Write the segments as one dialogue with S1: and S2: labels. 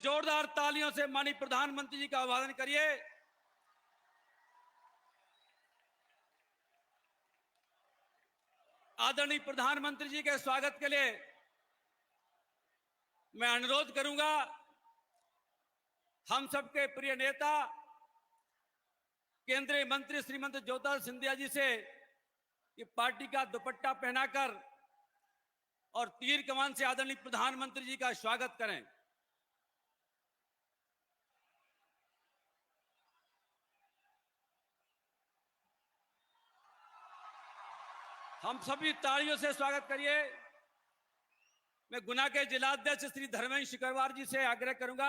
S1: जोरदार तालियों से माननीय प्रधानमंत्री जी का अभिवादन करिए। आदरणीय प्रधानमंत्री जी के स्वागत के लिए मैं अनुरोध करूंगा हम सबके प्रिय नेता केंद्रीय मंत्री श्रीमती ज्योतिरादित्य सिंधिया जी से कि पार्टी का दुपट्टा पहनाकर और तीर कमान से आदरणीय प्रधानमंत्री जी का स्वागत करें। हम सभी तालियों से स्वागत करिए। मैं गुना के जिलाध्यक्ष श्री धर्मेंद्र शिकरवार जी से आग्रह करूंगा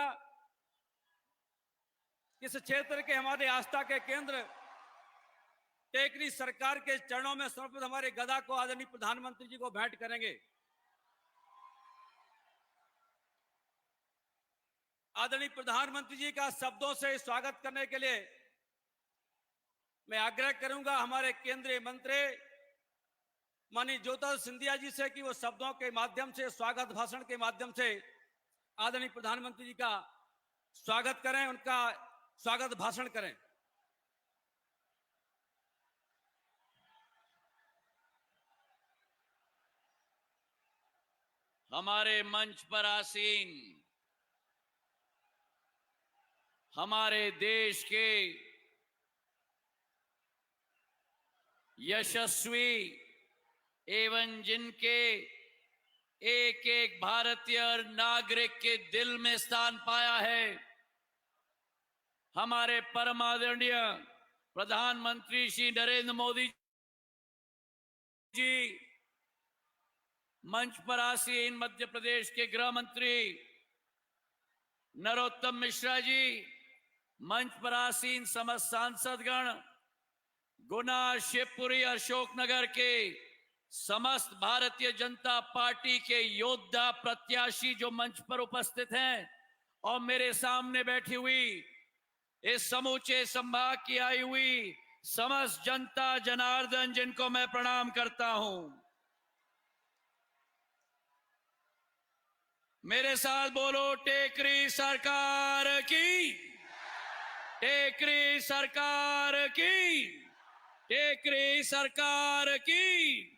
S1: इस क्षेत्र के हमारे आस्था के केंद्र टेकरी सरकार के चरणों में समर्पित हमारे गदा को आदरणीय प्रधानमंत्री जी को भेंट करेंगे। आदरणीय प्रधानमंत्री जी का शब्दों से स्वागत करने के लिए मैं आग्रह करूंगा हमारे केंद्रीय मंत्री माननीय ज्योतिरादित्य सिंधिया जी से कि वो शब्दों के माध्यम से स्वागत भाषण के माध्यम से आदरणीय प्रधानमंत्री जी का स्वागत करें, उनका स्वागत भाषण करें।
S2: हमारे मंच पर आसीन हमारे देश के यशस्वी एवं जिनके एक एक भारतीय नागरिक के दिल में स्थान पाया है, हमारे परम आदरणीय प्रधानमंत्री श्री नरेंद्र मोदी जी, मंच पर आसीन मध्य प्रदेश के गृह मंत्री नरोत्तम मिश्रा जी, मंच पर आसीन समस्त सांसदगण, गुना, शिवपुरी, अशोकनगर के समस्त भारतीय जनता पार्टी के योद्धा प्रत्याशी जो मंच पर उपस्थित हैं और मेरे सामने बैठी हुई इस समूचे संभाग की आई हुई समस्त जनता जनार्दन जिनको मैं प्रणाम करता हूं। मेरे साथ बोलो, टेकरी सरकार की, टेकरी सरकार की, टेकरी सरकार की।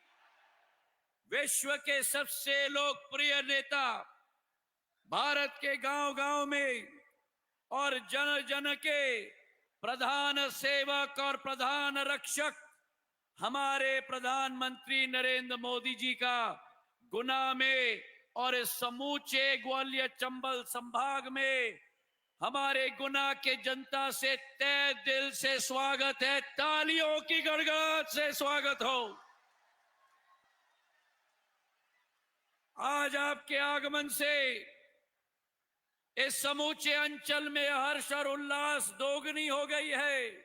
S2: विश्व के सबसे लोकप्रिय नेता, भारत के गांव गांव में और जन जन के प्रधान सेवक और प्रधान रक्षक हमारे प्रधानमंत्री नरेंद्र मोदी जी का गुना में और इस समूचे ग्वालियर चंबल संभाग में हमारे गुना के जनता से तहे दिल से स्वागत है। तालियों की गड़गड़ाहट से स्वागत हो। आज आपके आगमन से इस समूचे अंचल में हर्ष और उल्लास दोगुनी हो गई है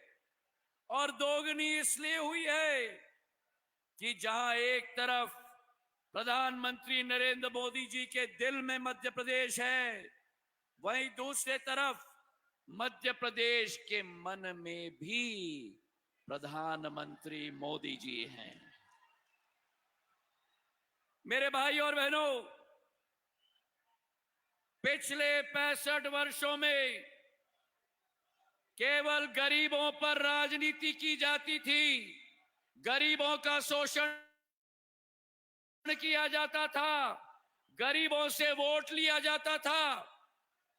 S2: और दोगुनी इसलिए हुई है कि जहां एक तरफ प्रधानमंत्री नरेंद्र मोदी जी के दिल में मध्य प्रदेश है, वहीं दूसरे तरफ मध्य प्रदेश के मन में भी प्रधानमंत्री मोदी जी हैं। मेरे भाई और बहनों, पिछले 65 वर्षों में केवल गरीबों पर राजनीति की जाती थी, गरीबों का शोषण किया जाता था, गरीबों से वोट लिया जाता था।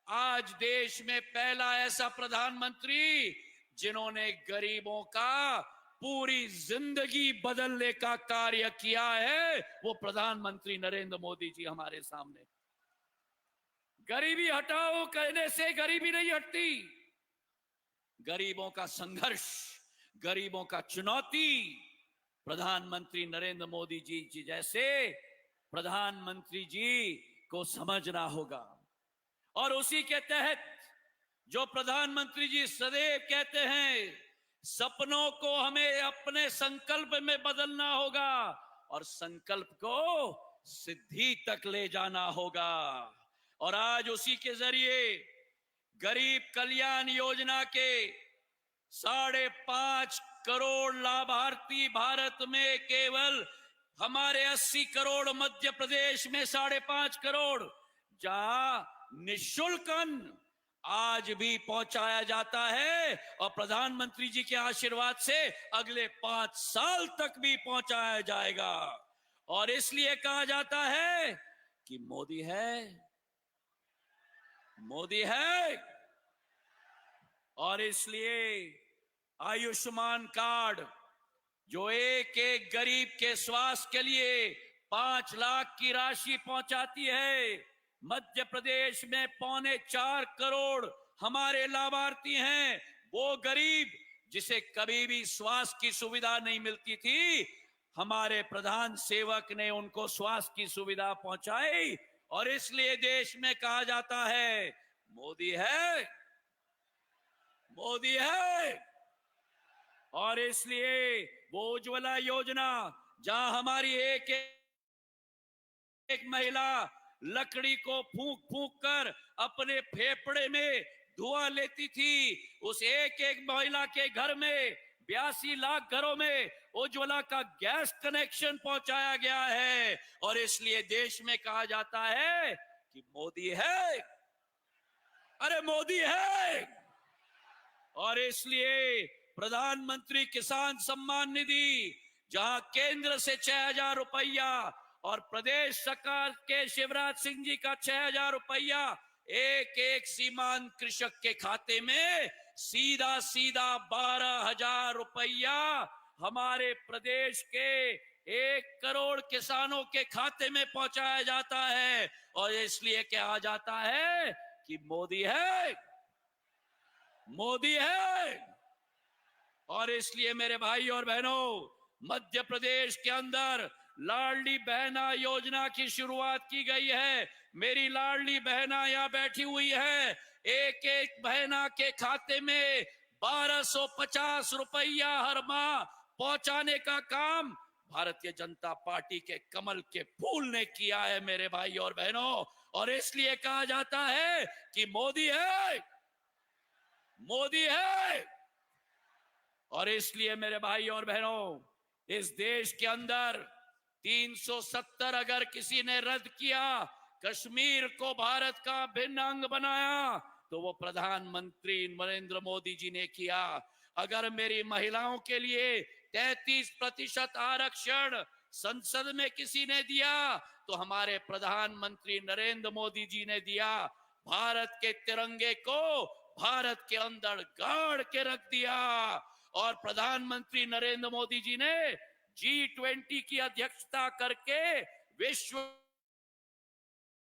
S2: आज देश में पहला ऐसा प्रधानमंत्री जिन्होंने गरीबों का पूरी जिंदगी बदलने का कार्य किया है, वो प्रधानमंत्री नरेंद्र मोदी जी हमारे सामने। गरीबी हटाओ कहने से गरीबी नहीं हटती, गरीबों का संघर्ष, गरीबों का चुनौती प्रधानमंत्री नरेंद्र मोदी जी जैसे प्रधानमंत्री जी को समझना होगा। और उसी के तहत जो प्रधानमंत्री जी सदैव कहते हैं, सपनों को हमें अपने संकल्प में बदलना होगा और संकल्प को सिद्धि तक ले जाना होगा। और आज उसी के जरिए गरीब कल्याण योजना के 5.5 करोड़ लाभार्थी, भारत में केवल हमारे 80 करोड़, मध्य प्रदेश में 5.5 करोड़, जहां निःशुल्क अन्न आज भी पहुंचाया जाता है और प्रधानमंत्री जी के आशीर्वाद से अगले 5 साल तक भी पहुंचाया जाएगा। और इसलिए कहा जाता है कि मोदी है, मोदी है। और इसलिए आयुष्मान कार्ड जो एक एक गरीब के स्वास्थ्य के लिए 5 लाख की राशि पहुंचाती है, मध्य प्रदेश में 3.25 करोड़ हमारे लाभार्थी हैं। वो गरीब जिसे कभी भी स्वास्थ्य की सुविधा नहीं मिलती थी, हमारे प्रधान सेवक ने उनको स्वास्थ्य की सुविधा पहुंचाई। और इसलिए देश में कहा जाता है मोदी है, मोदी है। और इसलिए वो उज्ज्वला योजना जहां हमारी एक महिला लकड़ी को फूंक फूंक कर अपने फेफड़े में धुआं लेती थी, उस एक महिला के घर में 82 लाख घरों में उज्ज्वला का गैस कनेक्शन पहुंचाया गया है। और इसलिए देश में कहा जाता है कि मोदी है, अरे मोदी है। और इसलिए प्रधानमंत्री किसान सम्मान निधि जहां केंद्र से 6,000 रुपया और प्रदेश सरकार के शिवराज सिंह जी का 6,000 रुपया एक एक सीमांत कृषक के खाते में सीधा सीधा 12,000 रुपया हमारे प्रदेश के 1 करोड़ किसानों के खाते में पहुंचाया जाता है। और इसलिए कहा जाता है कि मोदी है, मोदी है। और इसलिए मेरे भाई और बहनों, मध्य प्रदेश के अंदर लाडली बहना योजना की शुरुआत की गई है। मेरी लाडली बहना यहां बैठी हुई है। एक एक बहना के खाते में 1250 रुपया हर माह पहुंचाने का काम भारतीय जनता पार्टी के कमल के फूल ने किया है मेरे भाई और बहनों। और इसलिए कहा जाता है कि मोदी है, मोदी है। और इसलिए मेरे भाई और बहनों, इस देश के अंदर 370 अगर किसी ने रद्द किया, कश्मीर को भारत का भिन्न अंग बनाया, तो वो प्रधानमंत्री नरेंद्र मोदी जी ने किया। अगर मेरी महिलाओं के लिए 33% आरक्षण संसद में किसी ने दिया, तो हमारे प्रधानमंत्री नरेंद्र मोदी जी ने दिया। भारत के तिरंगे को भारत के अंदर गाड़ के रख दिया। और प्रधानमंत्री नरेंद्र मोदी जी ने G20 की अध्यक्षता करके विश्व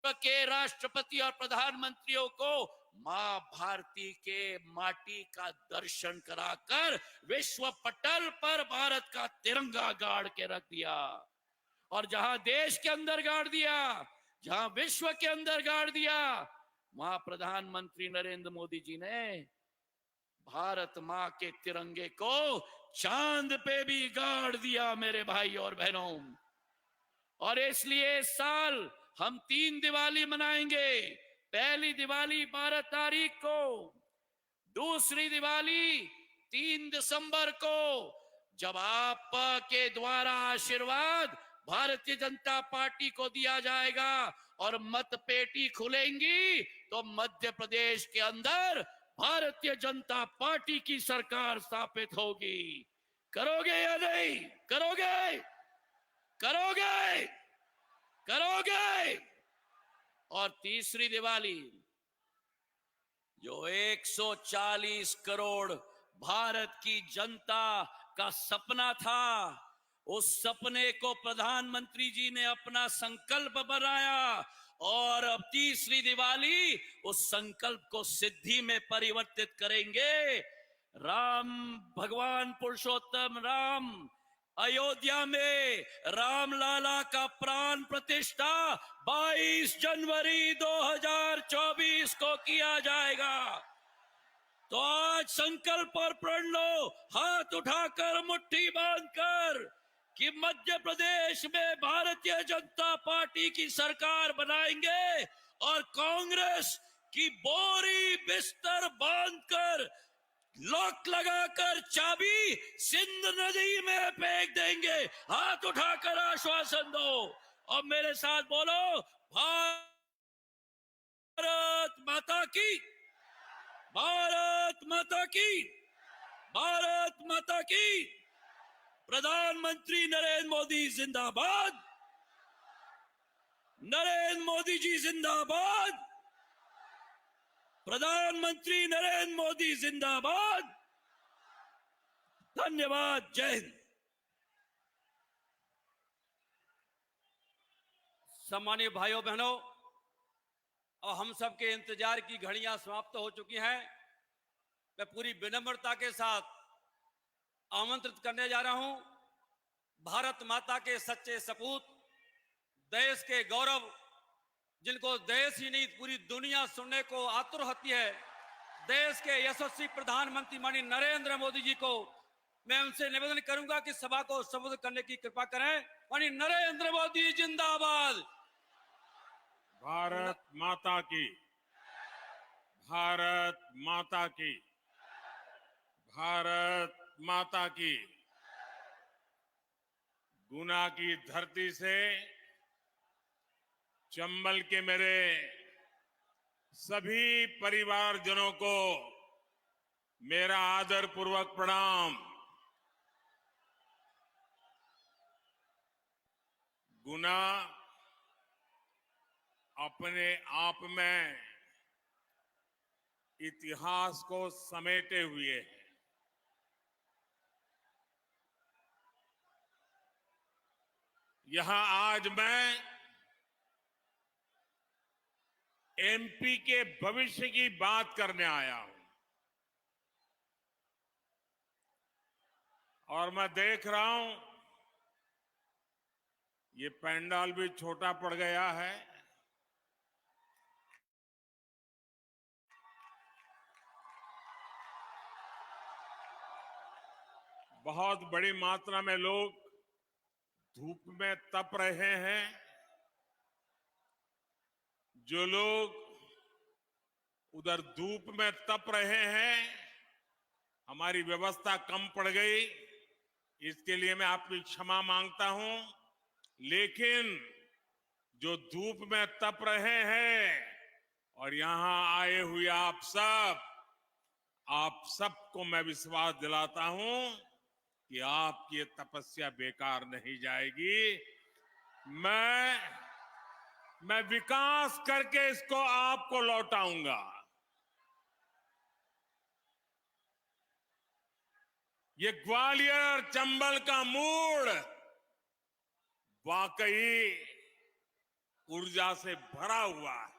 S2: के राष्ट्रपति और प्रधानमंत्रियों को मां भारती के माटी का दर्शन कराकर विश्व पटल पर भारत का तिरंगा गाड़ के रख दिया। और जहां देश के अंदर गाड़ दिया, जहां विश्व के अंदर गाड़ दिया, वहां प्रधानमंत्री नरेंद्र मोदी जी ने भारत मां के तिरंगे को चांद पे भी गाड़ दिया मेरे भाई और बहनों। और इसलिए इस साल हम 3 दिवाली मनाएंगे। पहली दिवाली 12 तारीख को, दूसरी दिवाली 3 दिसंबर को, जब आपके द्वारा आशीर्वाद भारतीय जनता पार्टी को दिया जाएगा और मतपेटी खुलेंगी, तो मध्य प्रदेश के अंदर भारतीय जनता पार्टी की सरकार स्थापित होगी। करोगे या नहीं? करोगे? करोगे? करोगे? और तीसरी दिवाली, जो 140 करोड़ भारत की जनता का सपना था, उस सपने को प्रधानमंत्री जी ने अपना संकल्प बनाया। और अब तीसरी दिवाली उस संकल्प को सिद्धि में परिवर्तित करेंगे। राम भगवान पुरुषोत्तम राम अयोध्या में रामलाला का प्राण प्रतिष्ठा 22 जनवरी 2024 को किया जाएगा। तो आज संकल्प और प्रण लो, हाथ उठाकर मुट्ठी बांधकर, कि मध्य प्रदेश में भारतीय जनता पार्टी की सरकार बनाएंगे और कांग्रेस की बोरी बिस्तर बांधकर, लॉक लगाकर, चाबी सिंध नदी में फेंक देंगे। हाथ उठाकर आश्वासन दो और मेरे साथ बोलो, भारत भारत माता की, भारत माता की, भारत माता की। प्रधानमंत्री नरेंद्र मोदी जिंदाबाद, नरेंद्र मोदी जी जिंदाबाद, प्रधानमंत्री नरेंद्र मोदी जिंदाबाद। धन्यवाद। जय हिंद।
S1: सम्मानित भाइयों बहनों, और हम सबके इंतजार की घड़ियां समाप्त हो चुकी हैं। मैं पूरी विनम्रता के साथ आमंत्रित करने जा रहा हूं भारत माता के सच्चे सपूत, देश के गौरव, जिनको देश ही नहीं पूरी दुनिया सुनने को आतुर होती है, देश के यशस्वी प्रधानमंत्री माननीय नरेंद्र मोदी जी को मैं उनसे निवेदन करूंगा कि सभा को संबोधित करने की कृपा करें। माननीय नरेंद्र मोदी जिंदाबाद।
S3: भारत माता की, भारत माता की, भारत माता की। गुना की धरती से चंबल के मेरे सभी परिवारजनों को मेरा आदर पूर्वक प्रणाम। गुना अपने आप में इतिहास को समेटे हुए है। यहां आज मैं एमपी के भविष्य की बात करने आया हूं, और मैं देख रहा हूं ये पंडाल भी छोटा पड़ गया है। बहुत बड़ी मात्रा में लोग धूप में तप रहे हैं। जो लोग उधर धूप में तप रहे हैं, हमारी व्यवस्था कम पड़ गई, इसके लिए मैं आपकी क्षमा मांगता हूं। लेकिन जो धूप में तप रहे हैं और यहां आए हुए आप सबको मैं विश्वास दिलाता हूं कि आपकी ये तपस्या बेकार नहीं जाएगी। मैं विकास करके इसको आपको लौटाऊंगा। ये ग्वालियर चंबल का मूड वाकई ऊर्जा से भरा हुआ है।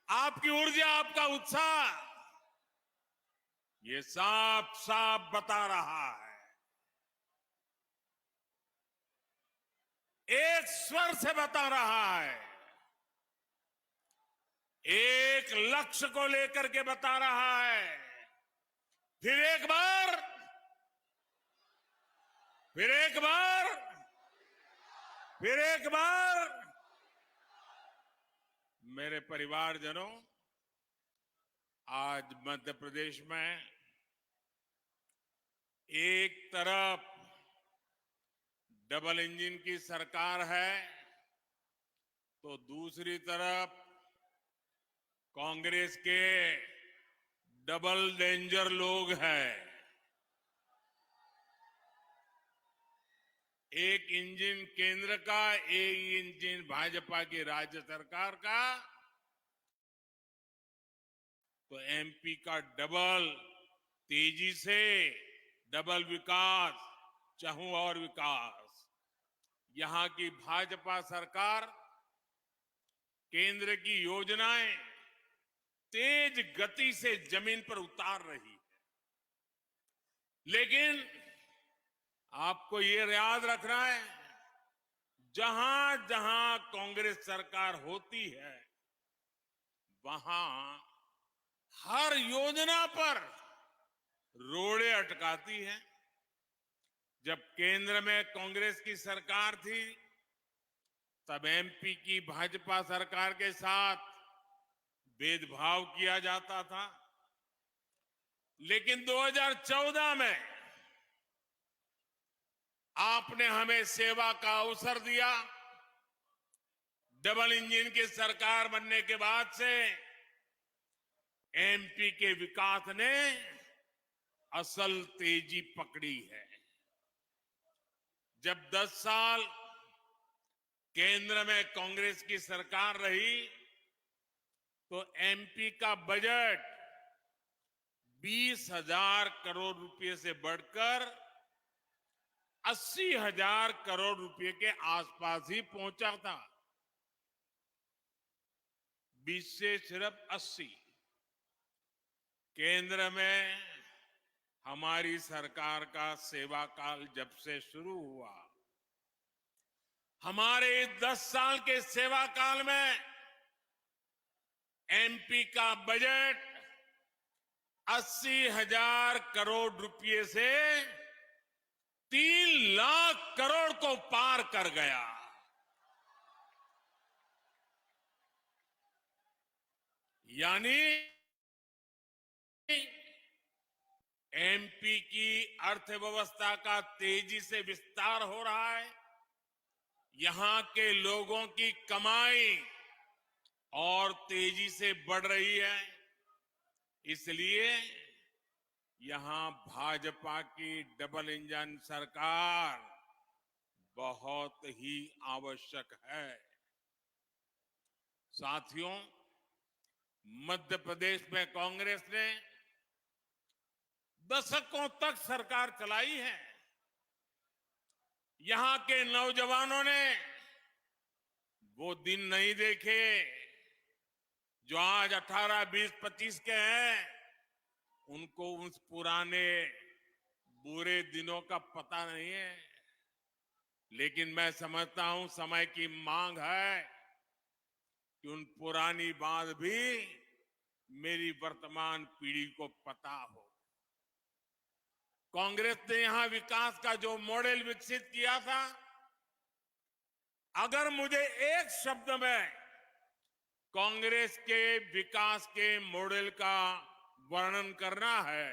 S3: आपकी ऊर्जा, आपका उत्साह ये साफ साफ बता रहा है। एक स्वर से बता रहा है, एक लक्ष्य को लेकर के बता रहा है। फिर एक बार, फिर एक बार, फिर एक बार। मेरे परिवारजनों, आज मध्य प्रदेश में एक तरफ डबल इंजन की सरकार है, तो दूसरी तरफ कांग्रेस के डबल डेंजर लोग हैं। एक इंजन केंद्र का, एक इंजन भाजपा की राज्य सरकार का, तो एमपी का डबल तेजी से डबल विकास, चाहूं और विकास। यहां की भाजपा सरकार केंद्र की योजनाएं तेज गति से जमीन पर उतार रही है। लेकिन आपको ये याद रखना है, जहां जहां कांग्रेस सरकार होती है, वहां हर योजना पर रोड़े अटकाती है। जब केंद्र में कांग्रेस की सरकार थी, तब एमपी की भाजपा सरकार के साथ भेदभाव किया जाता था। लेकिन 2014 में आपने हमें सेवा का अवसर दिया, डबल इंजन की सरकार बनने के बाद से एमपी के विकास ने असल तेजी पकड़ी है। जब 10 साल केंद्र में कांग्रेस की सरकार रही तो एमपी का बजट 20,000 करोड़ रुपए से बढ़कर 80,000 करोड़ रुपए के आसपास ही पहुंचा था। 20 से सिर्फ 80। केंद्र में हमारी सरकार का सेवा काल जब से शुरू हुआ, हमारे 10 साल के सेवा काल में एमपी का बजट 80,000 करोड़ रुपए से 3 लाख करोड़ को पार कर गया। यानी एमपी की अर्थव्यवस्था का तेजी से विस्तार हो रहा है। यहां के लोगों की कमाई और तेजी से बढ़ रही है। इसलिए यहां भाजपा की डबल इंजन सरकार बहुत ही आवश्यक है। साथियों, मध्य प्रदेश में कांग्रेस ने दशकों तक सरकार चलाई है। यहां के नौजवानों ने वो दिन नहीं देखे जो आज 18, 20, 25 के हैं। उनको उस पुराने बुरे दिनों का पता नहीं है। लेकिन मैं समझता हूं समय की मांग है कि उन पुरानी बात भी मेरी वर्तमान पीढ़ी को पता हो। कांग्रेस ने यहां विकास का जो मॉडल विकसित किया था, अगर मुझे एक शब्द में कांग्रेस के विकास के मॉडल का वर्णन करना है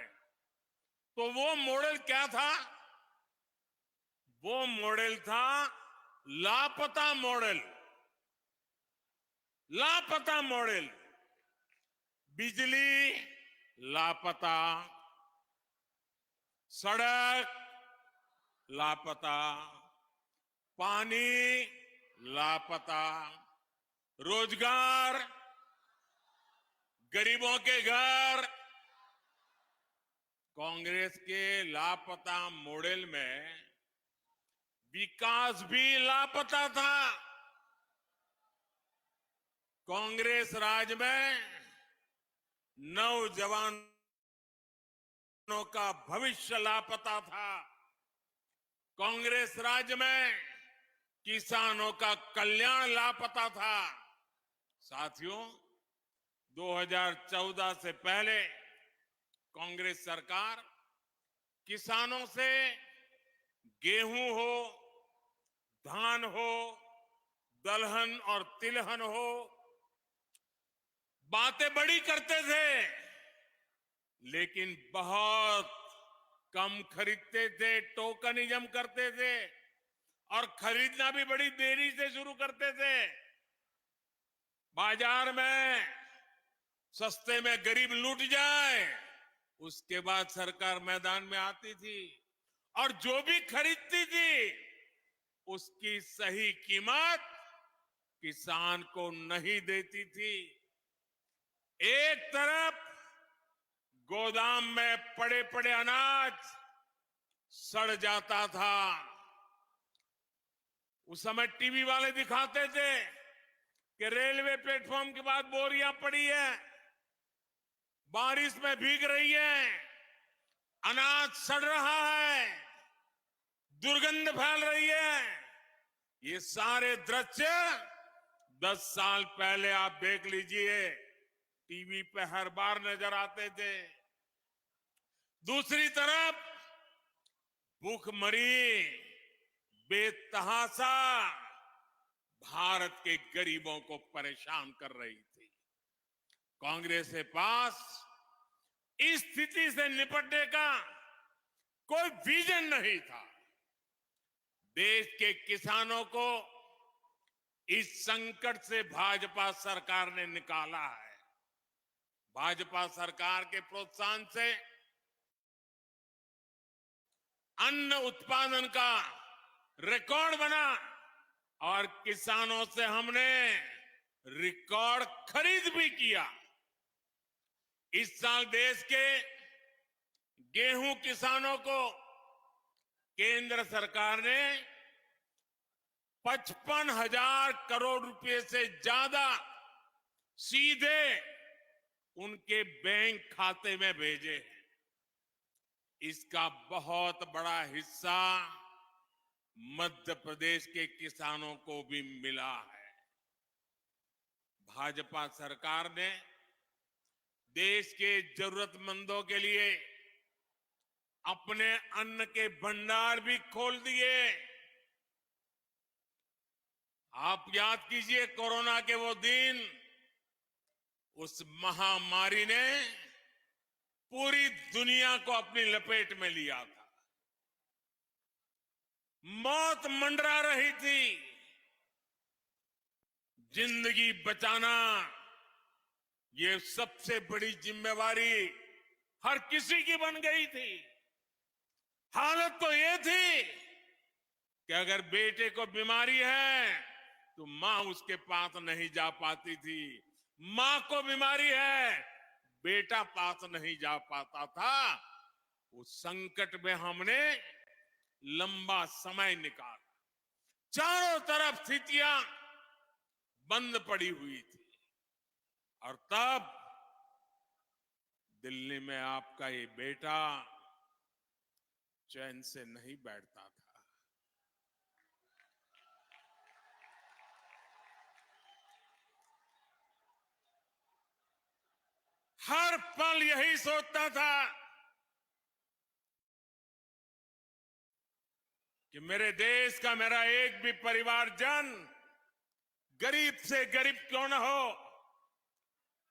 S3: तो वो मॉडल क्या था? वो मॉडल था लापता मॉडल। लापता मॉडल। बिजली लापता, सड़क लापता, पानी लापता, रोजगार, गरीबों के घर। कांग्रेस के लापता मॉडल में विकास भी लापता था। कांग्रेस राज में नौजवानों का भविष्य लापता था। कांग्रेस राज में किसानों का कल्याण लापता था। साथियों, 2014 से पहले कांग्रेस सरकार किसानों से गेहूं हो, धान हो, दलहन और तिलहन हो, बातें बड़ी करते थे लेकिन बहुत कम खरीदते थे, टोकनिज्म करते थे और खरीदना भी बड़ी देरी से शुरू करते थे। बाजार में सस्ते में गरीब लूट जाए, उसके बाद सरकार मैदान में आती थी और जो भी खरीदती थी उसकी सही कीमत किसान को नहीं देती थी। एक तरफ गोदाम में पड़े पड़े अनाज सड़ जाता था। उस समय टीवी वाले दिखाते थे कि रेलवे प्लेटफॉर्म के बाद बोरियां पड़ी है, बारिश में भीग रही है, अनाज सड़ रहा है, दुर्गंध फैल रही है। ये सारे दृश्य 10 साल पहले आप देख लीजिए, टीवी पे हर बार नजर आते थे। दूसरी तरफ भूखमरी, बेतहाशा भारत के गरीबों को परेशान कर रही थी। कांग्रेस के पास इस स्थिति से निपटने का कोई विजन नहीं था। देश के किसानों को इस संकट से भाजपा सरकार ने निकाला है। भाजपा सरकार के प्रोत्साहन से अन्न उत्पादन का रिकॉर्ड बना और किसानों से हमने रिकॉर्ड खरीद भी किया। इस साल देश के गेहूं किसानों को केंद्र सरकार ने 55,000 करोड़ रुपए से ज्यादा सीधे उनके बैंक खाते में भेजे हैं। इसका बहुत बड़ा हिस्सा मध्य प्रदेश के किसानों को भी मिला है। भाजपा सरकार ने देश के जरूरतमंदों के लिए अपने अन्न के भंडार भी खोल दिए। आप याद कीजिए कोरोना के वो दिन, उस महामारी ने पूरी दुनिया को अपनी लपेट में लिया था। मौत मंडरा रही थी। जिंदगी बचाना ये सबसे बड़ी जिम्मेवारी हर किसी की बन गई थी। हालत तो ये थी कि अगर बेटे को बीमारी है तो मां उसके पास नहीं जा पाती थी। मां को बीमारी है, बेटा पास नहीं जा पाता था। उस संकट में हमने लंबा समय निकाला। चारों तरफ स्थितियां बंद पड़ी हुई थी और तब दिल्ली में आपका ये बेटा चैन से नहीं बैठता था। हर पल यही सोचता था कि मेरे देश का मेरा एक भी परिवारजन गरीब से गरीब क्यों न हो,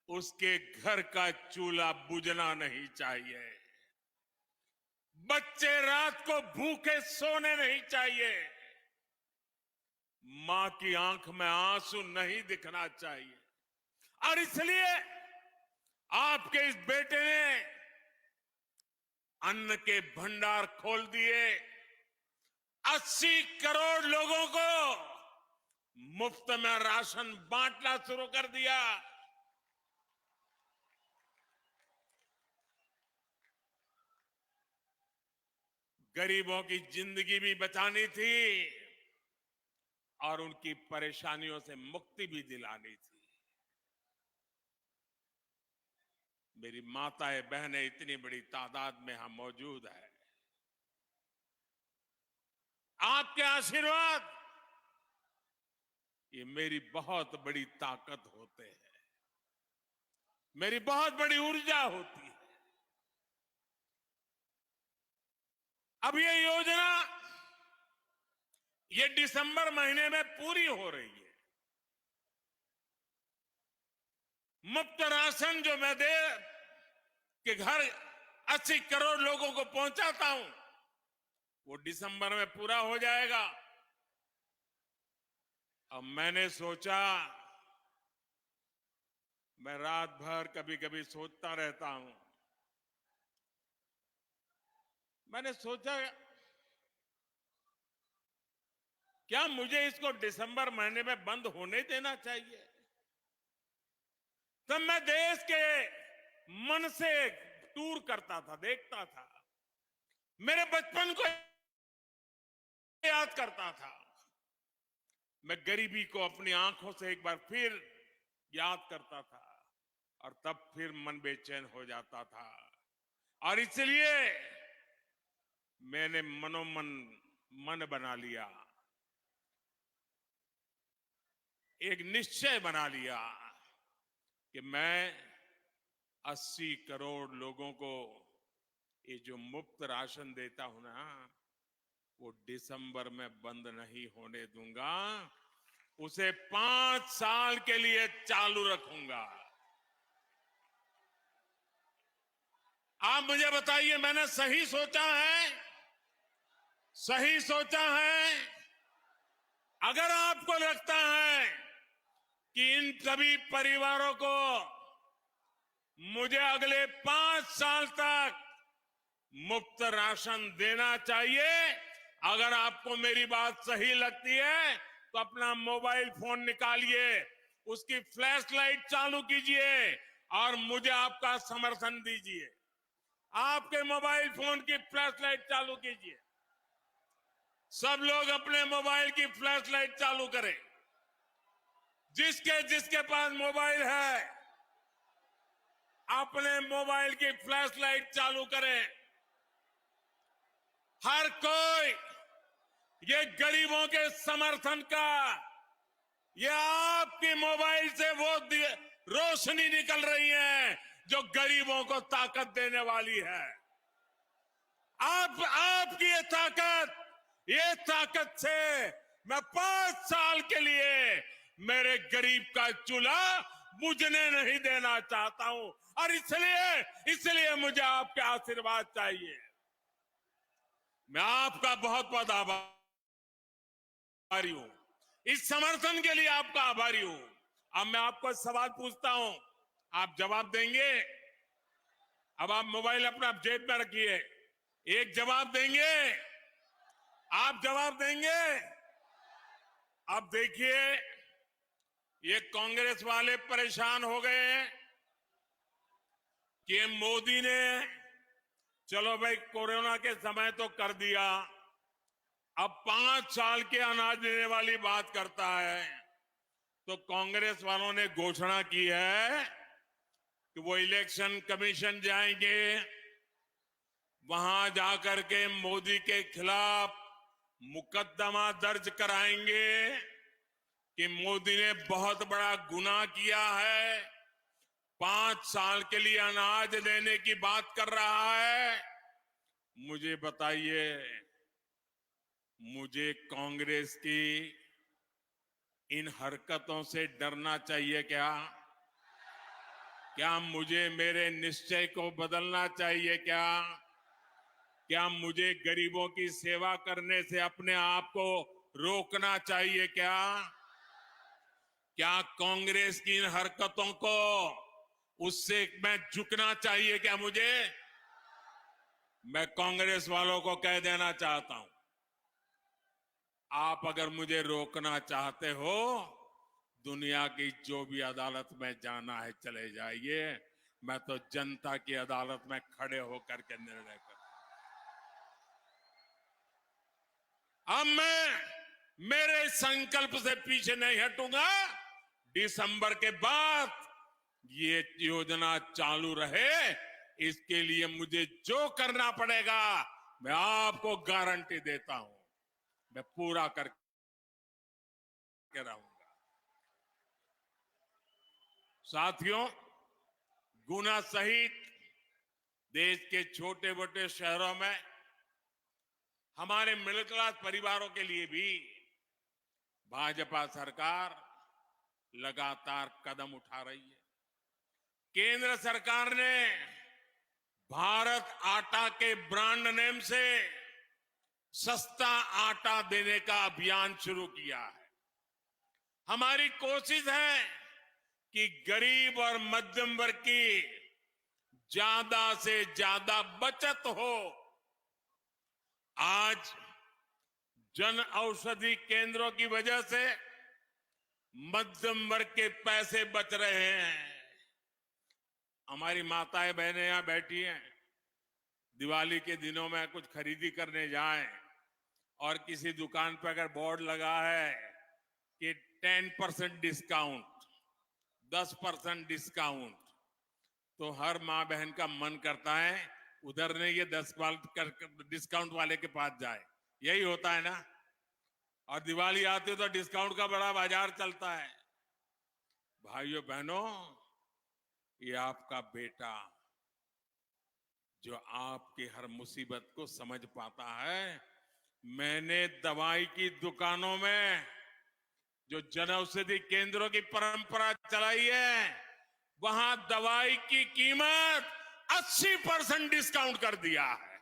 S3: उसके घर का चूल्हा बुझना नहीं चाहिए। बच्चे रात को भूखे सोने नहीं चाहिए। मां की आंख में आंसू नहीं दिखना चाहिए। और इसलिए आपके इस बेटे ने अन्न के भंडार खोल दिए। 80 करोड़ लोगों को मुफ्त में राशन बांटना शुरू कर दिया। गरीबों की जिंदगी भी बचानी थी और उनकी परेशानियों से मुक्ति भी दिलानी थी। मेरी माताएं बहनें इतनी बड़ी तादाद में यहां मौजूद है। आपके आशीर्वाद ये मेरी बहुत बड़ी ताकत होते हैं, मेरी बहुत बड़ी ऊर्जा होती है। अब ये योजना ये दिसंबर महीने में पूरी हो रही है। मुफ्त राशन जो मैं दे के घर 80 करोड़ लोगों को पहुंचाता हूं, वो दिसंबर में पूरा हो जाएगा। अब मैंने सोचा, मैं रात भर कभी कभी सोचता रहता हूं, मैंने सोचा क्या मुझे इसको दिसंबर महीने में बंद होने देना चाहिए? तब मैं देश के मन से टूर करता था, देखता था, मेरे बचपन को याद करता था। मैं गरीबी को अपनी आंखों से एक बार फिर याद करता था और तब फिर मन बेचैन हो जाता था। और इसलिए मैंने मनोमन मन बना लिया, एक निश्चय बना लिया कि मैं 80 करोड़ लोगों को ये जो मुफ्त राशन देता हूं ना, वो दिसंबर में बंद नहीं होने दूंगा। उसे 5 साल के लिए चालू रखूंगा। आप मुझे बताइए, मैंने सही सोचा है? सही सोचा है? अगर आपको लगता है कि इन सभी परिवारों को मुझे अगले 5 साल तक मुफ्त राशन देना चाहिए, अगर आपको मेरी बात सही लगती है तो अपना मोबाइल फोन निकालिए, उसकी फ्लैश लाइट चालू कीजिए और मुझे आपका समर्थन दीजिए। आपके मोबाइल फोन की फ्लैश लाइट चालू कीजिए। सब लोग अपने मोबाइल की फ्लैश लाइट चालू करें। जिसके पास मोबाइल है अपने मोबाइल की फ्लैश लाइट चालू करें। हर कोई ये गरीबों के समर्थन का, ये आपकी मोबाइल से वो रोशनी निकल रही है जो गरीबों को ताकत देने वाली है। आपकी ये ताकत से मैं 5 साल के लिए मेरे गरीब का चूल्हा बुझने नहीं देना चाहता हूं, और इसलिए मुझे आपके आशीर्वाद चाहिए। मैं आपका बहुत बहुत आभारी हूं, इस समर्थन के लिए आपका आभारी हूं। अब मैं आपको सवाल पूछता हूं, आप जवाब देंगे? अब आप मोबाइल अपना जेब में रखिए, एक जवाब देंगे? आप जवाब देंगे? अब देखिए, ये कांग्रेस वाले परेशान हो गए हैं कि मोदी ने चलो भाई कोरोना के समय तो कर दिया, अब 5 साल के अनाज देने वाली बात करता है। तो कांग्रेस वालों ने घोषणा की है कि वो इलेक्शन कमीशन जाएंगे, वहां जाकर के मोदी के खिलाफ मुकदमा दर्ज कराएंगे कि मोदी ने बहुत बड़ा गुनाह किया है, 5 साल के लिए अनाज देने की बात कर रहा है। मुझे बताइए, मुझे कांग्रेस की इन हरकतों से डरना चाहिए क्या? क्या मुझे मेरे निश्चय को बदलना चाहिए क्या? क्या मुझे गरीबों की सेवा करने से अपने आप को रोकना चाहिए क्या? क्या कांग्रेस की इन हरकतों को उससे मैं झुकना चाहिए क्या मुझे? मैं कांग्रेस वालों को कह देना चाहता हूं, आप अगर मुझे रोकना चाहते हो, दुनिया की जो भी अदालत में जाना है चले जाइए, मैं तो जनता की अदालत में खड़े होकर के निर्णय करूं। अब मैं मेरे संकल्प से पीछे नहीं हटूंगा। दिसंबर के बाद ये योजना चालू रहे, इसके लिए मुझे जो करना पड़ेगा मैं आपको गारंटी देता हूं, मैं पूरा करके रहूंगा। साथियों, गुना सहित देश के छोटे मोटे शहरों में हमारे मिडिल क्लास परिवारों के लिए भी भाजपा सरकार लगातार कदम उठा रही है। केंद्र सरकार ने भारत आटा के ब्रांड नेम से सस्ता आटा देने का अभियान शुरू किया है। हमारी कोशिश है कि गरीब और मध्यम वर्ग की ज्यादा से ज्यादा बचत हो। आज जन औषधि केंद्रों की वजह से मध्यम वर्ग के पैसे बच रहे हैं। हमारी माताएं बहनें यहां बैठी हैं, दिवाली के दिनों में कुछ खरीदी करने जाएं और किसी दुकान पर अगर बोर्ड लगा है कि 10% डिस्काउंट, 10% डिस्काउंट, तो हर मां बहन का मन करता है उधर नहीं, ये 10% डिस्काउंट वाले के पास जाए। यही होता है ना। और दिवाली आती है तो डिस्काउंट का बड़ा बाजार चलता है। भाइयों बहनों, ये आपका बेटा जो आपकी हर मुसीबत को समझ पाता है। मैंने दवाई की दुकानों में जो जनऔषधि केंद्रों की परंपरा चलाई है, वहां दवाई की कीमत 80% डिस्काउंट कर दिया है।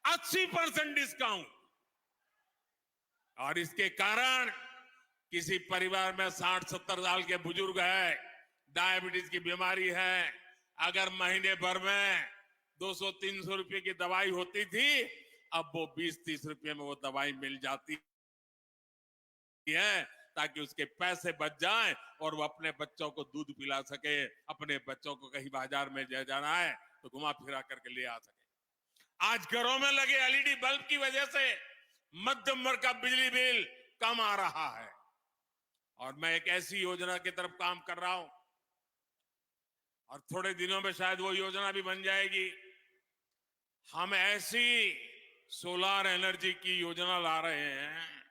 S3: 80% डिस्काउंट। और इसके कारण किसी परिवार में 60-70 साल के बुजुर्ग है, डायबिटीज की बीमारी है, अगर महीने भर में 200-300 रुपए की दवाई होती थी, अब वो 20-30 रुपए में वो दवाई मिल जाती है, ताकि उसके पैसे बच जाएं और वो अपने बच्चों को दूध पिला सके, अपने बच्चों को कहीं बाजार में ले जाना है तो घुमा फिरा करके ले आ सके। आज घरों में लगे एलईडी बल्ब की वजह से मध्यम वर्ग का बिजली बिल कम आ रहा है। और मैं एक ऐसी योजना की तरफ काम कर रहा हूं और थोड़े दिनों में शायद वो योजना भी बन जाएगी। हम ऐसी सोलर एनर्जी की योजना ला रहे हैं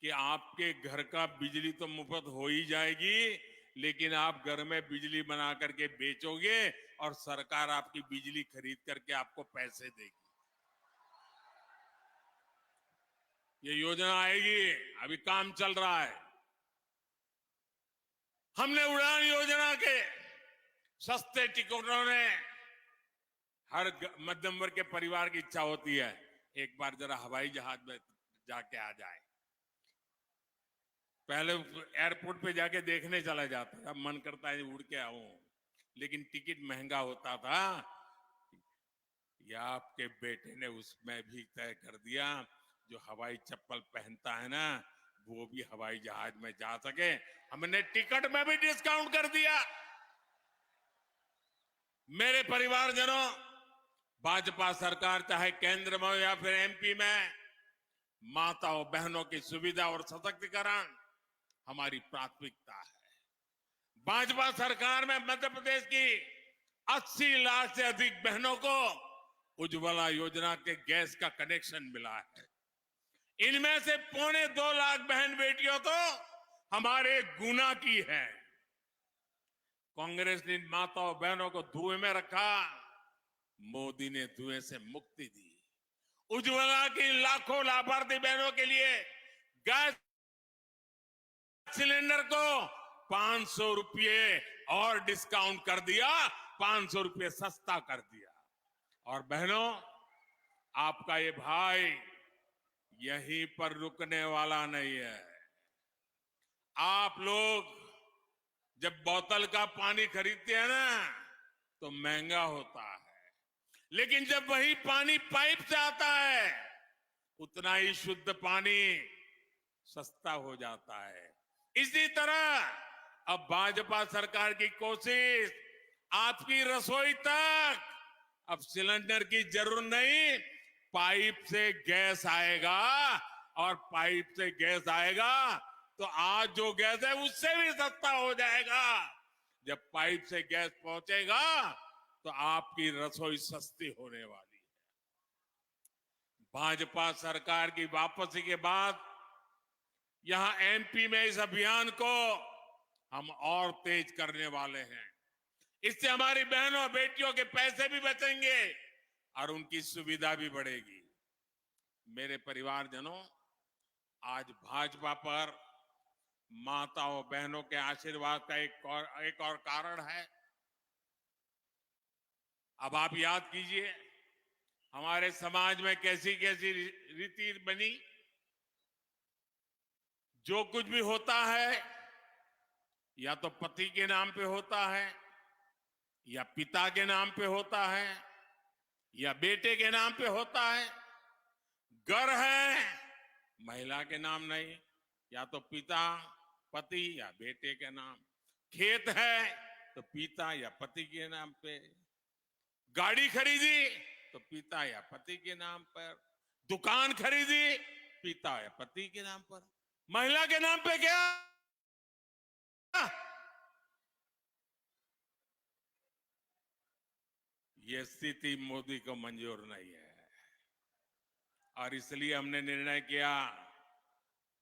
S3: कि आपके घर का बिजली तो मुफ्त हो ही जाएगी, लेकिन आप घर में बिजली बना करके बेचोगे और सरकार आपकी बिजली खरीद करके आपको पैसे देगी। ये योजना आएगी, अभी काम चल रहा है। हमने उड़ान योजना के सस्ते टिकटों ने हर मध्यम वर्ग के परिवार की इच्छा होती है एक बार जरा हवाई जहाज में जाके आ जाए। पहले एयरपोर्ट पे जाके देखने चला जाता था, मन करता है उड़ के आऊं, लेकिन टिकट महंगा होता था। या आपके बेटे ने उसमें भी तय कर दिया, जो हवाई चप्पल पहनता है ना, वो भी हवाई जहाज में जा सके। हमने टिकट में भी डिस्काउंट कर दिया। मेरे परिवारजनों, भाजपा सरकार चाहे केंद्र में या फिर एमपी में, माताओं बहनों की सुविधा और सशक्तिकरण हमारी प्राथमिकता है। भाजपा सरकार में मध्य प्रदेश की 80 लाख से अधिक बहनों को उज्ज्वला योजना के गैस का कनेक्शन मिला है। इनमें से 2.25 लाख बहन बेटियों तो हमारे गुना की है। कांग्रेस ने माताओं बहनों को धुएं में रखा, मोदी ने धुएं से मुक्ति दी। उज्ज्वला की लाखों लाभार्थी बहनों के लिए गैस सिलेंडर को 500 रुपये और डिस्काउंट कर दिया, 500 रुपये सस्ता कर दिया। और बहनों, आपका ये भाई यहीं पर रुकने वाला नहीं है। आप लोग जब बोतल का पानी खरीदते हैं ना, तो महंगा होता है, लेकिन जब वही पानी पाइप से आता है, उतना ही शुद्ध पानी सस्ता हो जाता है। इसी तरह अब भाजपा सरकार की कोशिश, आपकी रसोई तक अब सिलेंडर की जरूरत नहीं, पाइप से गैस आएगा। और पाइप से गैस आएगा तो आज जो गैस है उससे भी सस्ता हो जाएगा। जब पाइप से गैस पहुंचेगा तो आपकी रसोई सस्ती होने वाली है। भाजपा सरकार की वापसी के बाद यहां एमपी में इस अभियान को हम और तेज करने वाले हैं। इससे हमारी बहनों बेटियों के पैसे भी बचेंगे और उनकी सुविधा भी बढ़ेगी। मेरे परिवारजनों, आज भाजपा पर माताओं बहनों के आशीर्वाद का एक और कारण है। अब आप याद कीजिए, हमारे समाज में कैसी कैसी रीति बनी। जो कुछ भी होता है या तो पति के नाम पे होता है, या पिता के नाम पे होता है, या बेटे के नाम पे होता है। घर है महिला के नाम नहीं, या तो पिता पति या बेटे के नाम। खेत है तो पिता या पति के नाम पे। गाड़ी खरीदी तो पिता या पति के नाम पर। दुकान खरीदी पिता या पति के नाम पर। महिला के नाम पे क्या? ये स्थिति मोदी को मंजूर नहीं है और इसलिए हमने निर्णय किया,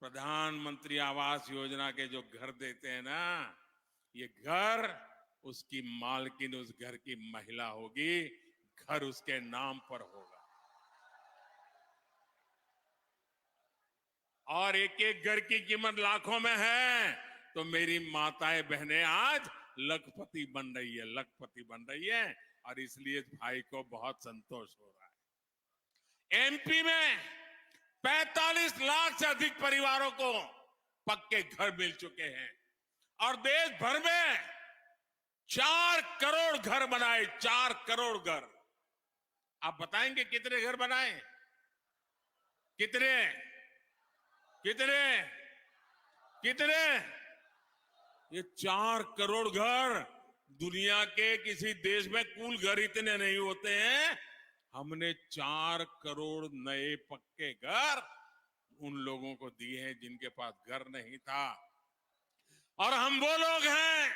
S3: प्रधानमंत्री आवास योजना के जो घर देते हैं ना, ये घर उसकी मालकिन उस घर की महिला होगी, घर उसके नाम पर होगा। और एक एक घर की कीमत लाखों में है, तो मेरी माताएं बहनें आज लखपति बन रही है, लखपति बन रही है। और इसलिए भाई को बहुत संतोष हो रहा है। एमपी में 45 लाख से अधिक परिवारों को पक्के घर मिल चुके हैं और देश भर में 4 करोड़ घर बनाए, 4 करोड़ घर। आप बताएंगे कितने घर बनाए? कितने कितने कितने? ये 4 करोड़ घर। दुनिया के किसी देश में कुल घर इतने नहीं होते हैं। हमने 4 करोड़ नए पक्के घर उन लोगों को दिए हैं जिनके पास घर नहीं था। और हम वो लोग हैं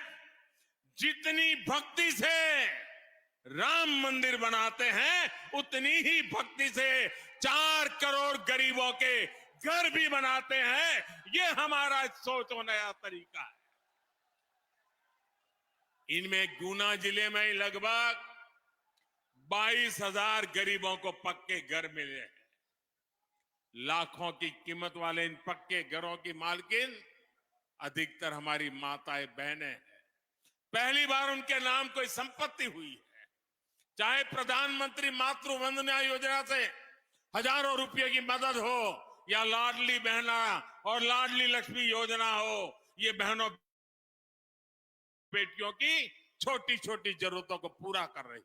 S3: जितनी भक्ति से राम मंदिर बनाते हैं उतनी ही भक्ति से 4 करोड़ गरीबों के घर भी बनाते हैं। ये हमारा सोच और नया तरीका है। इनमें गुना जिले में ही लगभग 22,000 गरीबों को पक्के घर मिले हैं। लाखों की कीमत वाले इन पक्के घरों की मालकिन अधिकतर हमारी माताएं बहनें हैं। पहली बार उनके नाम कोई संपत्ति हुई है। चाहे प्रधानमंत्री मातृ वंदना योजना से हजारों रुपए की मदद हो या लाडली बहना और लाडली लक्ष्मी योजना हो, ये बहनों बेटियों की छोटी छोटी जरूरतों को पूरा कर रही।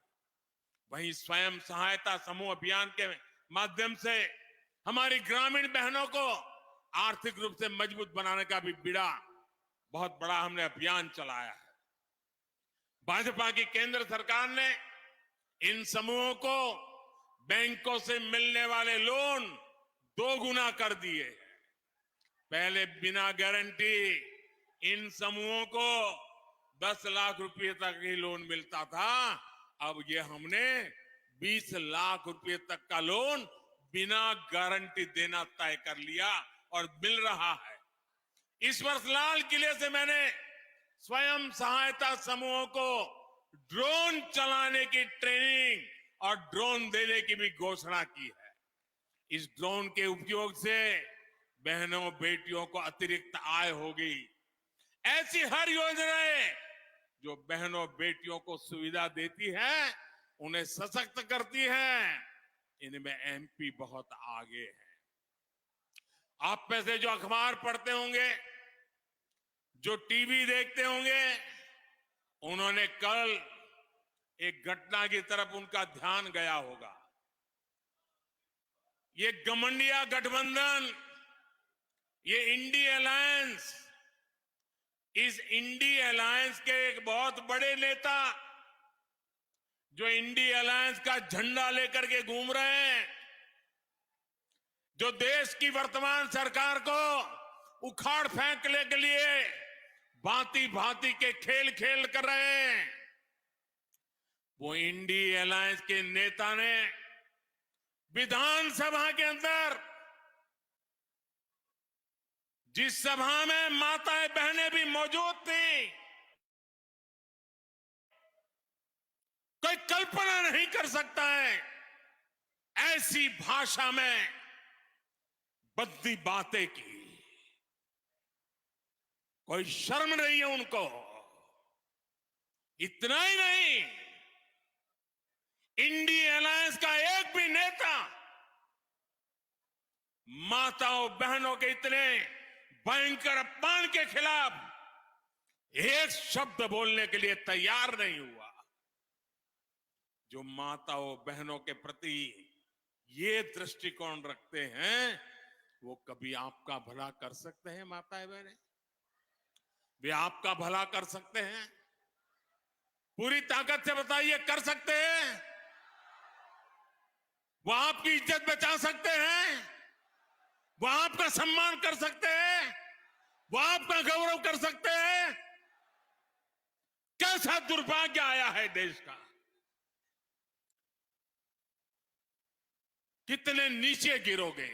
S3: वहीं स्वयं सहायता समूह अभियान के माध्यम से हमारी ग्रामीण बहनों को आर्थिक रूप से मजबूत बनाने का भी बहुत बड़ा हमने अभियान चलाया है। भाजपा की केंद्र सरकार ने इन समूहों को बैंकों से मिलने वाले लोन 2 गुना कर दिए। पहले बिना गारंटी इन समूहों को 10 लाख रुपए तक ही लोन मिलता था। अब ये हमने 20 लाख रुपए तक का लोन बिना गारंटी देना तय कर लिया और मिल रहा है। इस वर्ष लाल किले से मैंने स्वयं सहायता समूहों को ड्रोन चलाने की ट्रेनिंग और ड्रोन देने की भी घोषणा की है। इस ड्रोन के उपयोग से बहनों बेटियों को अतिरिक्त आय होगी। ऐसी हर योजनाएं जो बहनों बेटियों को सुविधा देती है, उन्हें सशक्त करती है, इनमें एमपी बहुत आगे है। आप में से जो अखबार पढ़ते होंगे, जो टीवी देखते होंगे, उन्होंने कल एक घटना की तरफ उनका ध्यान गया होगा। ये गठबंधन गठबंधन, ये इंडी अलायंस, इस इंडी अलायंस के एक बहुत बड़े नेता जो इंडी अलायंस का झंडा लेकर के घूम रहे हैं, जो देश की वर्तमान सरकार को उखाड़ फेंकने के लिए भांति भांति के खेल खेल कर रहे हैं, वो इंडी अलायंस के नेता ने विधानसभा के अंदर, जिस सभा में माताएं बहनें भी मौजूद थी, कोई कल्पना नहीं कर सकता है ऐसी भाषा में बद्दी बातें की। कोई शर्म नहीं है उनको। इतना ही नहीं, इंडी अलायंस का एक भी नेता माताओं बहनों के इतने भयंकर अपमान के खिलाफ एक शब्द बोलने के लिए तैयार नहीं हुआ। जो माताओं बहनों के प्रति ये दृष्टिकोण रखते हैं, वो कभी आपका भला कर सकते हैं? माताएं बहनें, वे आपका भला कर सकते हैं? पूरी ताकत से बताइए, कर सकते हैं? वो आपकी इज्जत बचा सकते हैं? वो आपका सम्मान कर सकते हैं? वो आपका गौरव कर सकते हैं? कैसा दुर्भाग्य आया है देश का। कितने नीचे गिरोगे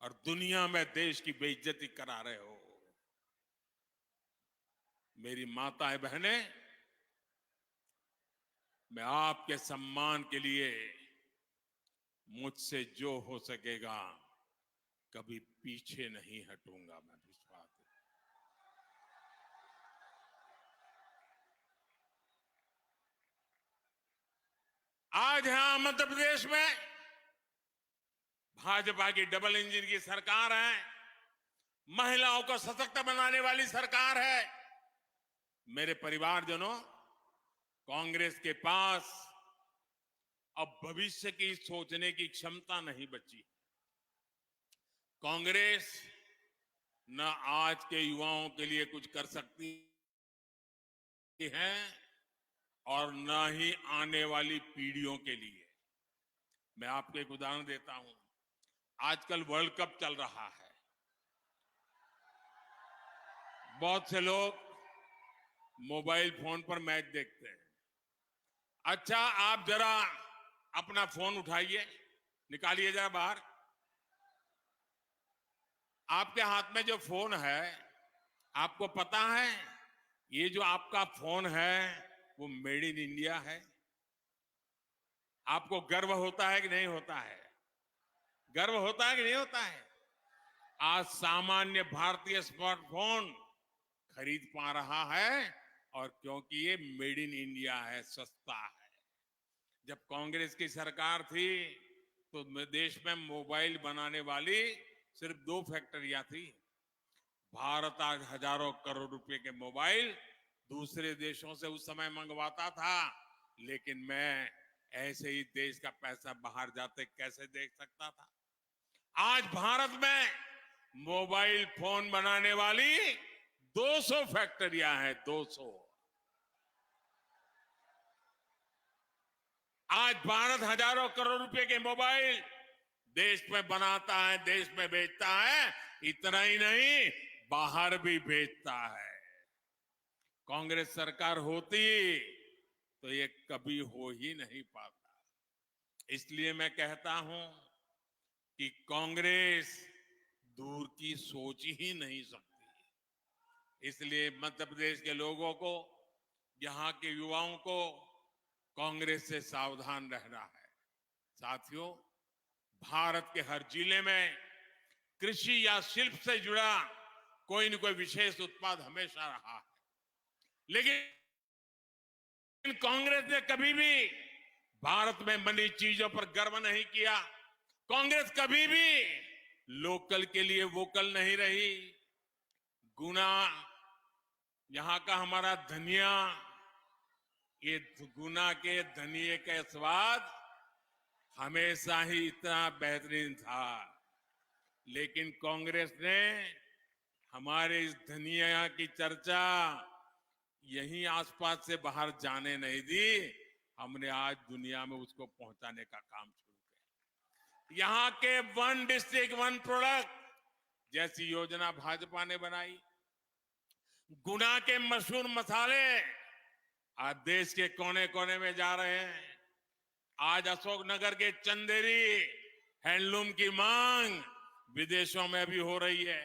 S3: और दुनिया में देश की बेइज्जती करा रहे हो। मेरी माताएं बहनें, मैं आपके सम्मान के लिए मुझसे जो हो सकेगा कभी पीछे नहीं हटूंगा। मैं विश्वास है। आज यहां मध्य प्रदेश में भाजपा की डबल इंजन की सरकार है, महिलाओं को सशक्त बनाने वाली सरकार है। मेरे परिवारजनों, कांग्रेस के पास अब भविष्य की सोचने की क्षमता नहीं बची। कांग्रेस न आज के युवाओं के लिए कुछ कर सकती है और न ही आने वाली पीढ़ियों के लिए। मैं आपको एक उदाहरण देता हूं। आजकल वर्ल्ड कप चल रहा है। बहुत से लोग मोबाइल फोन पर मैच देखते हैं। अच्छा, आप जरा अपना फोन उठाइए, निकालिए जरा बाहर। आपके हाथ में जो फोन है, आपको पता है ये जो आपका फोन है वो मेड इन इंडिया है? आपको गर्व होता है कि नहीं होता है? गर्व होता है कि नहीं होता है? आज सामान्य भारतीय स्मार्टफोन खरीद पा रहा है, और क्योंकि ये मेड इन इंडिया है, सस्ता है। जब कांग्रेस की सरकार थी तो देश में मोबाइल बनाने वाली सिर्फ 2 फैक्ट्रियां थी। भारत आज हजारों करोड़ रुपए के मोबाइल दूसरे देशों से उस समय मंगवाता था, लेकिन मैं ऐसे ही देश का पैसा बाहर जाते कैसे देख सकता था? आज भारत में मोबाइल फोन बनाने वाली 200 फैक्ट्रियां हैं, 200। आज भारत हजारों करोड़ रुपए के मोबाइल देश में बनाता है, देश में बेचता है। इतना ही नहीं, बाहर भी बेचता है। कांग्रेस सरकार होती तो ये कभी हो ही नहीं पाता। इसलिए मैं कहता हूं कि कांग्रेस दूर की सोच ही नहीं सकती। इसलिए मध्य प्रदेश के लोगों को, यहां के युवाओं को कांग्रेस से सावधान रहना है। साथियों, भारत के हर जिले में कृषि या शिल्प से जुड़ा कोई न कोई विशेष उत्पाद हमेशा रहा है, लेकिन कांग्रेस ने कभी भी भारत में बनी चीजों पर गर्व नहीं किया। कांग्रेस कभी भी लोकल के लिए वोकल नहीं रही। गुना, यहां का हमारा धनिया, ये गुना के धनिये का स्वाद हमेशा ही इतना बेहतरीन था, लेकिन कांग्रेस ने हमारे इस धनिया की चर्चा यहीं आसपास से बाहर जाने नहीं दी। हमने आज दुनिया में उसको पहुंचाने का काम शुरू किया। यहां के 1 डिस्ट्रिक्ट 1 प्रोडक्ट जैसी योजना भाजपा ने बनाई। गुना के मशहूर मसाले आज देश के कोने कोने में जा रहे हैं। आज अशोकनगर के चंदेरी हैंडलूम की मांग विदेशों में भी हो रही है।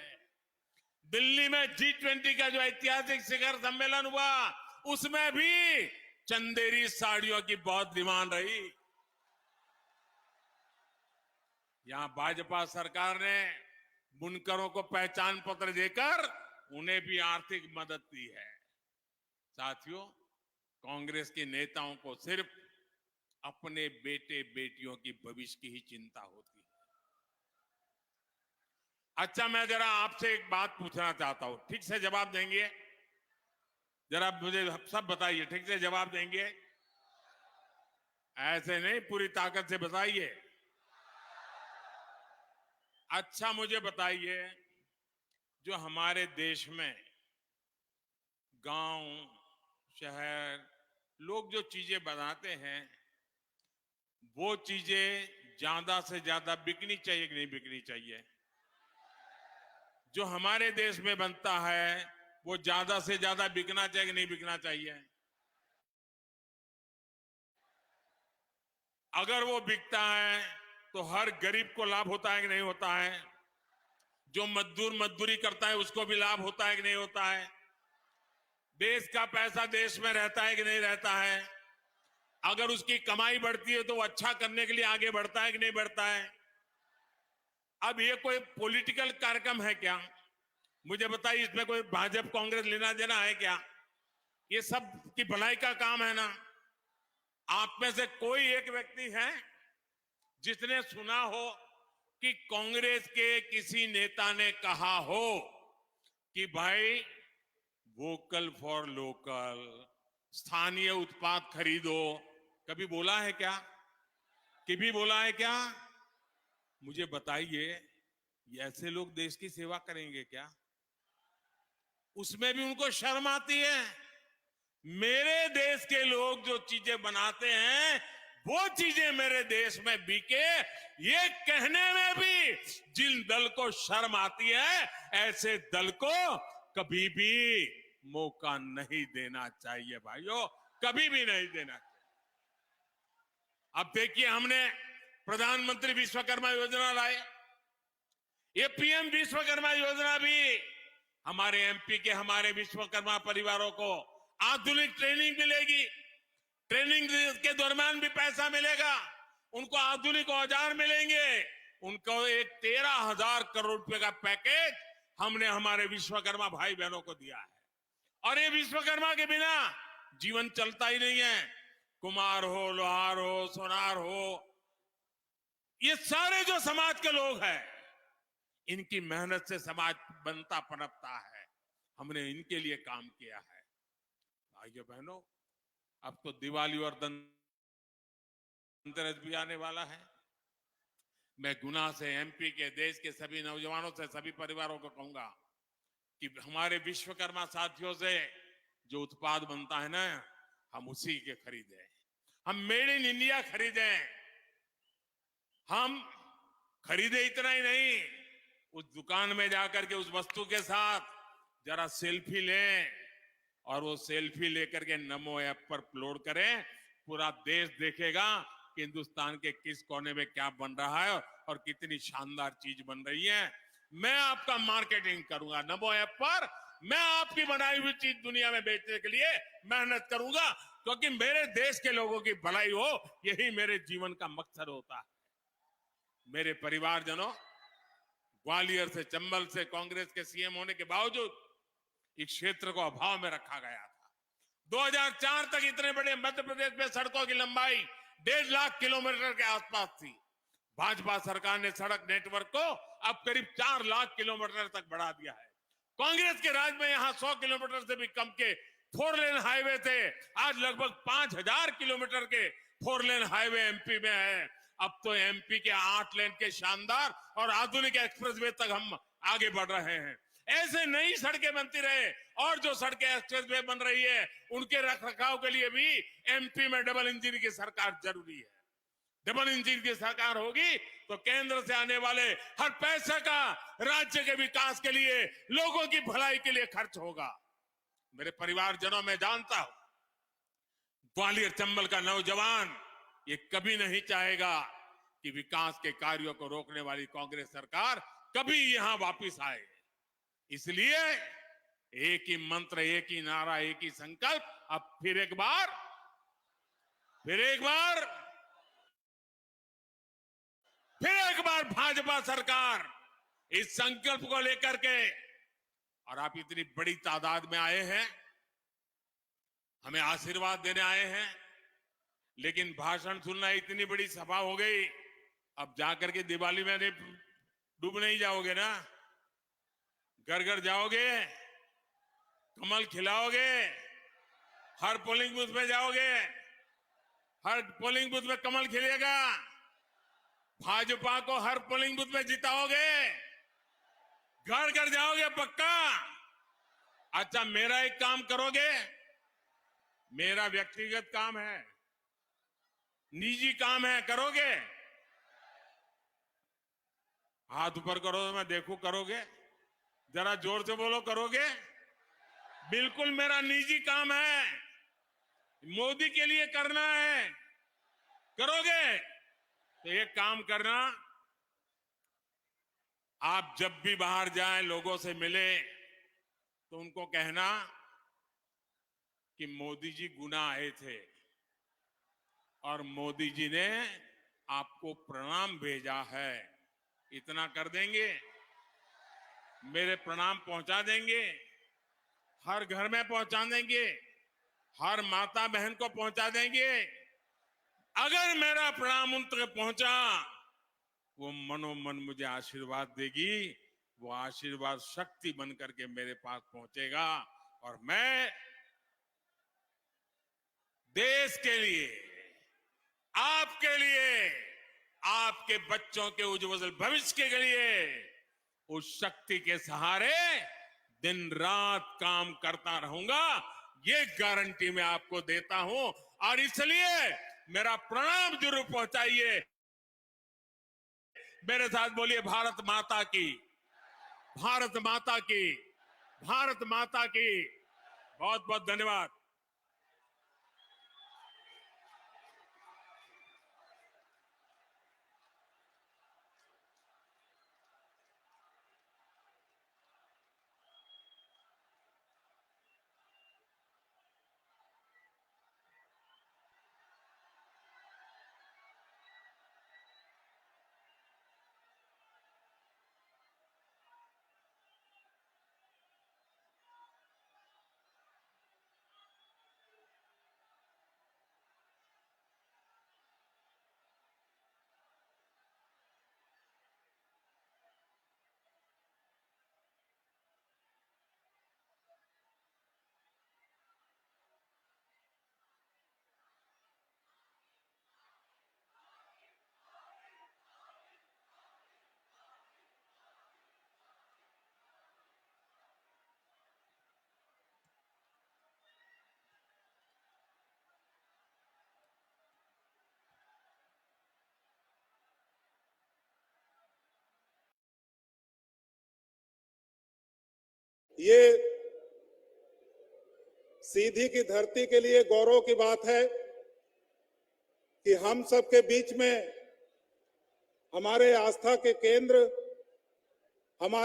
S3: दिल्ली में G20 का जो ऐतिहासिक शिखर सम्मेलन हुआ, उसमें भी चंदेरी साड़ियों की बहुत डिमांड रही। यहां भाजपा सरकार ने बुनकरों को पहचान पत्र देकर उन्हें भी आर्थिक मदद दी है। साथियों, कांग्रेस के नेताओं को सिर्फ अपने बेटे बेटियों की भविष्य की ही चिंता होती है। अच्छा, मैं जरा आपसे एक बात पूछना चाहता हूं, ठीक से जवाब देंगे? जरा मुझे सब बताइए, ठीक से जवाब देंगे? ऐसे नहीं, पूरी ताकत से बताइए। अच्छा, मुझे बताइए, जो हमारे देश में गांव, शहर, लोग जो चीजें बनाते हैं, वो चीजें ज्यादा से ज्यादा बिकनी चाहिए कि नहीं बिकनी चाहिए? जो हमारे देश में बनता है वो ज्यादा से ज्यादा बिकना चाहिए कि नहीं बिकना चाहिए? अगर वो बिकता है तो हर गरीब को लाभ होता है कि नहीं होता है? जो मजदूर मजदूरी करता है उसको भी लाभ होता है कि नहीं होता है? देश का पैसा देश में रहता है कि नहीं रहता है? अगर उसकी कमाई बढ़ती है तो वो अच्छा करने के लिए आगे बढ़ता है कि नहीं बढ़ता है? अब ये कोई पॉलिटिकल कार्यक्रम है क्या? मुझे बताइए, इसमें कोई भाजपा कांग्रेस लेना देना है क्या? ये सब की भलाई का काम है ना। आप में से कोई एक व्यक्ति है जिसने सुना हो कि कांग्रेस के किसी नेता ने कहा हो कि भाई वोकल फॉर लोकल, स्थानीय उत्पाद खरीदो। कभी बोला है क्या? कभी बोला है क्या? मुझे बताइए, ये ऐसे लोग देश की सेवा करेंगे क्या? उसमें भी उनको शर्म आती है। मेरे देश के लोग जो चीजें बनाते हैं वो चीजें मेरे देश में बिके, ये कहने में भी जिन दल को शर्म आती है, ऐसे दल को कभी भी मौका नहीं देना चाहिए भाइयों, कभी भी नहीं देना चाहिए। अब देखिए, हमने प्रधानमंत्री विश्वकर्मा योजना लाए। ये पीएम विश्वकर्मा योजना भी हमारे एमपी के हमारे विश्वकर्मा परिवारों को आधुनिक ट्रेनिंग मिलेगी। ट्रेनिंग के दौरान भी पैसा मिलेगा, उनको आधुनिक औजार मिलेंगे, उनको एक 13,000 करोड़ रुपए का पैकेज हमने हमारे विश्वकर्मा भाई बहनों को दिया है। और ये विश्वकर्मा के बिना जीवन चलता ही नहीं है। कुम्हार हो, लोहार हो, सोनार हो, ये सारे जो समाज के लोग हैं, इनकी मेहनत से समाज बनता पनपता है। हमने इनके लिए काम किया है। भाइयों बहनों, अब तो दिवाली और धनतेरस भी आने वाला है। मैं गुना से एमपी के, देश के सभी नौजवानों से, सभी परिवारों को कहूंगा कि हमारे विश्वकर्मा साथियों से जो उत्पाद बनता है ना, हम उसी के खरीदें। हम मेड इन इंडिया खरीदें। हम खरीदे इतना ही नहीं, उस दुकान में जाकर के उस वस्तु के साथ जरा सेल्फी लें और वो सेल्फी लेकर के नमो ऐप पर अपलोड करें। पूरा देश देखेगा कि हिंदुस्तान के किस कोने में क्या बन रहा है और कितनी शानदार चीज बन रही है। मैं आपका मार्केटिंग करूंगा नमो ऐप पर। मैं आपकी बनाई हुई चीज दुनिया में बेचने के लिए मेहनत करूंगा, क्योंकि मेरे देश के लोगों की भलाई हो, यही मेरे जीवन का मकसद होता है। मेरे परिवारजनों, ग्वालियर से, चंबल से कांग्रेस के सीएम होने के बावजूद इस क्षेत्र को अभाव में रखा गया था। 2004 तक इतने बड़े मध्य प्रदेश में सड़कों की लंबाई 1.5 लाख किलोमीटर के आसपास थी। भाजपा सरकार ने सड़क नेटवर्क को अब करीब 4 लाख किलोमीटर तक बढ़ा दिया है। कांग्रेस के राज में यहां 100 किलोमीटर से भी कम के 4 लेन हाईवे थे। आज लगभग 5,000 किलोमीटर के 4 लेन हाईवे एमपी में है। अब तो एमपी के 8 लेन के शानदार और आधुनिक एक्सप्रेसवे तक हम आगे बढ़ रहे हैं। ऐसे नई सड़कें बनती रहे और जो सड़कें एक्सप्रेसवे बन रही है, उनके रखरखाव के लिए भी एमपी में डबल इंजन की सरकार जरूरी है। डबल इंजन की सरकार होगी तो केंद्र से आने वाले हर पैसे का राज्य के विकास के लिए, लोगों की भलाई के लिए खर्च होगा। मेरे परिवारजनों, मैं जानता हूं ग्वालियर चंबल का नौजवान ये कभी नहीं चाहेगा कि विकास के कार्यों को रोकने वाली कांग्रेस सरकार कभी यहां वापस आए। इसलिए एक ही मंत्र, एक ही नारा, एक ही संकल्प। अब फिर एक बार भाजपा सरकार इस संकल्प को लेकर के, और आप इतनी बड़ी तादाद में आए हैं, हमें आशीर्वाद देने आए हैं, लेकिन भाषण सुनना, इतनी बड़ी सभा हो गई, अब जाकर के दिवाली में डूब नहीं जाओगे ना? घर घर जाओगे, कमल खिलाओगे, हर पोलिंग बूथ में जाओगे, हर पोलिंग बूथ में कमल खिलेगा, भाजपा को हर पोलिंग बूथ में जिताओगे, घर घर जाओगे पक्का? अच्छा, मेरा एक काम करोगे? मेरा व्यक्तिगत काम है, निजी काम है, करोगे? हाथ ऊपर करो तो मैं देखूं, करोगे? जरा जोर से बोलो, करोगे? बिल्कुल मेरा निजी काम है, मोदी के लिए करना है, करोगे? तो ये काम करना, आप जब भी बाहर जाएं, लोगों से मिले, तो उनको कहना कि मोदी जी गुना आए थे और मोदी जी ने आपको प्रणाम भेजा है। इतना कर देंगे, मेरे प्रणाम पहुंचा देंगे, हर घर में पहुंचा देंगे, हर माता बहन को पहुंचा देंगे। अगर मेरा प्रणाम उन तक पहुंचा वो मनोमन मुझे आशीर्वाद देगी, वो आशीर्वाद शक्ति बन करके मेरे पास पहुंचेगा और मैं देश के लिए, आपके लिए, आपके बच्चों के उज्जवल भविष्य के लिए उस शक्ति के सहारे दिन रात काम करता रहूंगा, ये गारंटी मैं आपको देता हूं। और इसलिए मेरा प्रणाम जरूर पहुंचाइए। मेरे साथ बोलिए भारत माता की, भारत माता की, भारत माता की। बहुत बहुत धन्यवाद।
S4: ये सीधी की धरती के लिए गौरव की बात है कि हम सबके बीच में हमारे आस्था के केंद्र, हमारे